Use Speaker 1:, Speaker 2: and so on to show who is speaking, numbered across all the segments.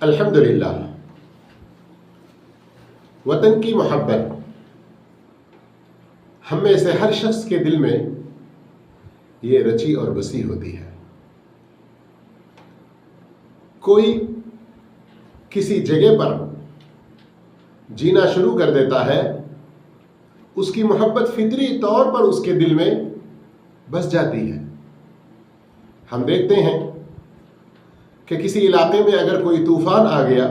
Speaker 1: الحمدللہ وطن کی محبت ہم میں سے ہر شخص کے دل میں یہ رچی اور بسی ہوتی ہے. کوئی کسی جگہ پر جینا شروع کر دیتا ہے، اس کی محبت فطری طور پر اس کے دل میں بس جاتی ہے. ہم دیکھتے ہیں کہ کسی علاقے میں اگر کوئی طوفان آ گیا،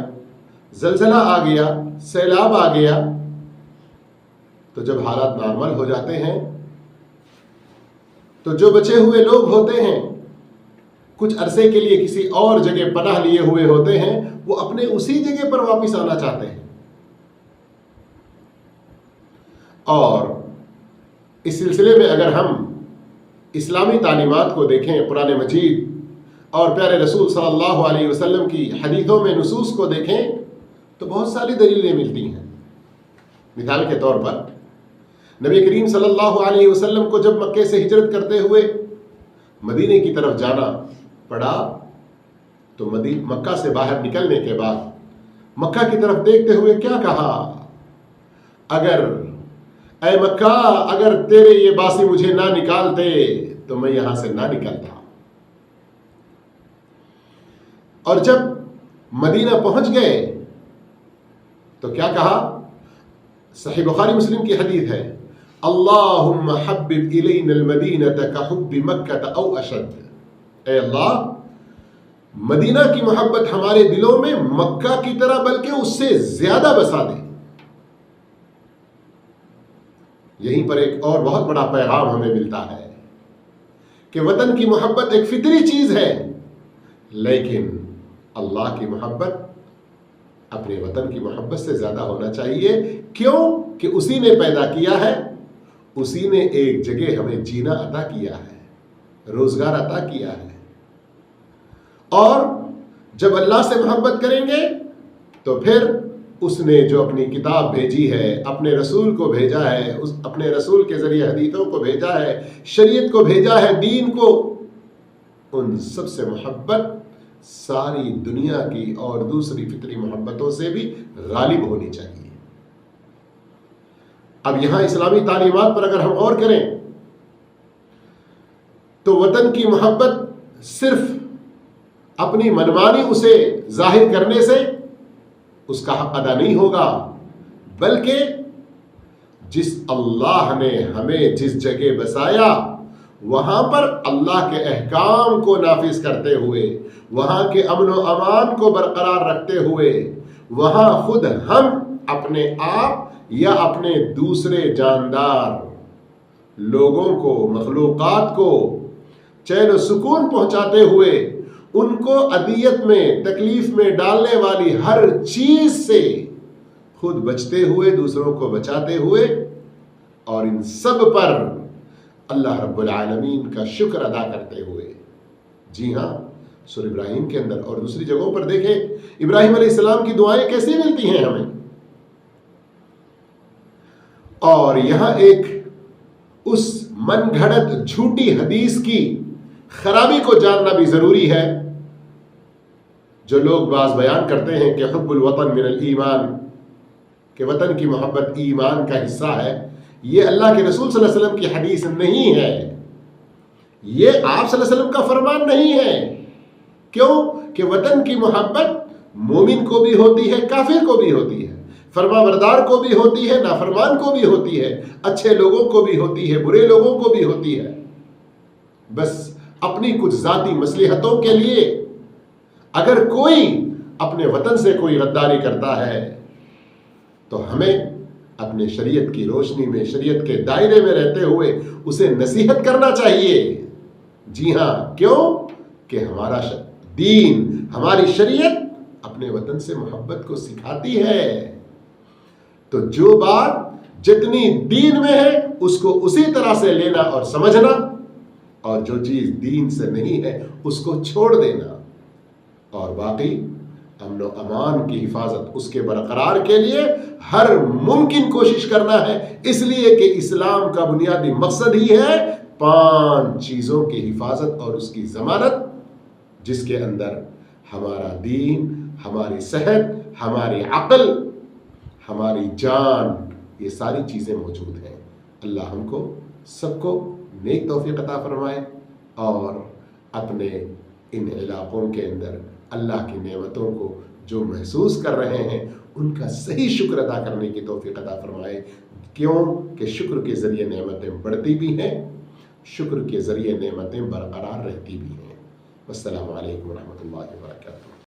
Speaker 1: زلزلہ آ گیا، سیلاب آ گیا، تو جب حالات نارمل ہو جاتے ہیں تو جو بچے ہوئے لوگ ہوتے ہیں کچھ عرصے کے لیے کسی اور جگہ پناہ لیے ہوئے ہوتے ہیں، وہ اپنے اسی جگہ پر واپس آنا چاہتے ہیں. اور اس سلسلے میں اگر ہم اسلامی تعلیمات کو دیکھیں، قرآن مجید اور پیارے رسول صلی اللہ علیہ وسلم کی حدیثوں میں نصوص کو دیکھیں تو بہت ساری دلیلیں ملتی ہیں. مثال کے طور پر نبی کریم صلی اللہ علیہ وسلم کو جب مکے سے ہجرت کرتے ہوئے مدینے کی طرف جانا پڑا تو مکہ سے باہر نکلنے کے بعد مکہ کی طرف دیکھتے ہوئے کیا کہا؟ اے مکہ، اگر تیرے یہ باسی مجھے نہ نکالتے تو میں یہاں سے نہ نکلتا. اور جب مدینہ پہنچ گئے تو کیا کہا؟ صحیح بخاری مسلم کی حدیث ہے، اللہم حبب الینا المدینہ کحب مکہ او اشد. اے اللہ، مدینہ کی محبت ہمارے دلوں میں مکہ کی طرح بلکہ اس سے زیادہ بسا دے. یہیں پر ایک اور بہت بڑا پیغام ہمیں ملتا ہے کہ وطن کی محبت ایک فطری چیز ہے، لیکن اللہ کی محبت اپنے وطن کی محبت سے زیادہ ہونا چاہیے. کیوں؟ کہ اسی نے پیدا کیا ہے، اسی نے ایک جگہ ہمیں جینا عطا کیا ہے، روزگار عطا کیا ہے. اور جب اللہ سے محبت کریں گے تو پھر اس نے جو اپنی کتاب بھیجی ہے، اپنے رسول کو بھیجا ہے، اپنے رسول کے ذریعے حدیثوں کو بھیجا ہے، شریعت کو بھیجا ہے، دین کو، ان سب سے محبت ساری دنیا کی اور دوسری فطری محبتوں سے بھی غالب ہونی چاہیے. اب یہاں اسلامی تعلیمات پر اگر ہم غور کریں تو وطن کی محبت صرف اپنی منمانی اسے ظاہر کرنے سے اس کا حق ادا نہیں ہوگا، بلکہ جس اللہ نے ہمیں جس جگہ بسایا وہاں پر اللہ کے احکام کو نافذ کرتے ہوئے، وہاں کے امن و امان کو برقرار رکھتے ہوئے، وہاں خود ہم اپنے آپ یا اپنے دوسرے جاندار لوگوں کو، مخلوقات کو چین و سکون پہنچاتے ہوئے، ان کو اذیت میں، تکلیف میں ڈالنے والی ہر چیز سے خود بچتے ہوئے، دوسروں کو بچاتے ہوئے، اور ان سب پر اللہ رب العالمین کا شکر ادا کرتے ہوئے. جی ہاں، سورہ ابراہیم کے اندر اور دوسری جگہوں پر دیکھیں ابراہیم علیہ السلام کی دعائیں کیسی ملتی ہیں ہمیں. اور یہاں ایک اس من گھڑت جھوٹی حدیث کی خرابی کو جاننا بھی ضروری ہے جو لوگ بعض بیان کرتے ہیں کہ حب الوطن من الایمان، کہ وطن کی محبت ایمان کا حصہ ہے. یہ اللہ کے رسول صلی اللہ علیہ وسلم کی حدیث نہیں ہے، یہ آپ صلی اللہ علیہ وسلم کا فرمان نہیں ہے. کیوں؟ کہ وطن کی محبت مومن کو بھی ہوتی ہے، کافر کو بھی ہوتی ہے، فرما بردار کو بھی ہوتی ہے، نافرمان کو بھی ہوتی ہے، اچھے لوگوں کو بھی ہوتی ہے، برے لوگوں کو بھی ہوتی ہے. بس اپنی کچھ ذاتی مصلحتوں کے لیے اگر کوئی اپنے وطن سے کوئی غداری کرتا ہے تو ہمیں اپنے شریعت کی روشنی میں، شریعت کے دائرے میں رہتے ہوئے اسے نصیحت کرنا چاہیے. جی ہاں، کیوں؟ کہ ہمارا دین، ہماری شریعت اپنے وطن سے محبت کو سکھاتی ہے. تو جو بات جتنی دین میں ہے اس کو اسی طرح سے لینا اور سمجھنا، اور جو چیز دین سے نہیں ہے اس کو چھوڑ دینا، اور باقی امن و امان کی حفاظت، اس کے برقرار کے لیے ہر ممکن کوشش کرنا ہے. اس لیے کہ اسلام کا بنیادی مقصد ہی ہے 5 چیزوں کی حفاظت اور اس کی ضمانت، جس کے اندر ہمارا دین، ہماری صحت، ہماری عقل، ہماری جان، یہ ساری چیزیں موجود ہیں۔ اللہ ہم کو سب کو نیک توفیق عطا فرمائے اور اپنے ان علاقوں کے اندر اللہ کی نعمتوں کو جو محسوس کر رہے ہیں ان کا صحیح شکر ادا کرنے کی توفیق عطا فرمائے، کیوں کہ شکر کے ذریعے نعمتیں بڑھتی بھی ہیں، شکر کے ذریعے نعمتیں برقرار رہتی بھی ہیں۔ والسلام علیکم ورحمۃ اللہ وبرکاتہ۔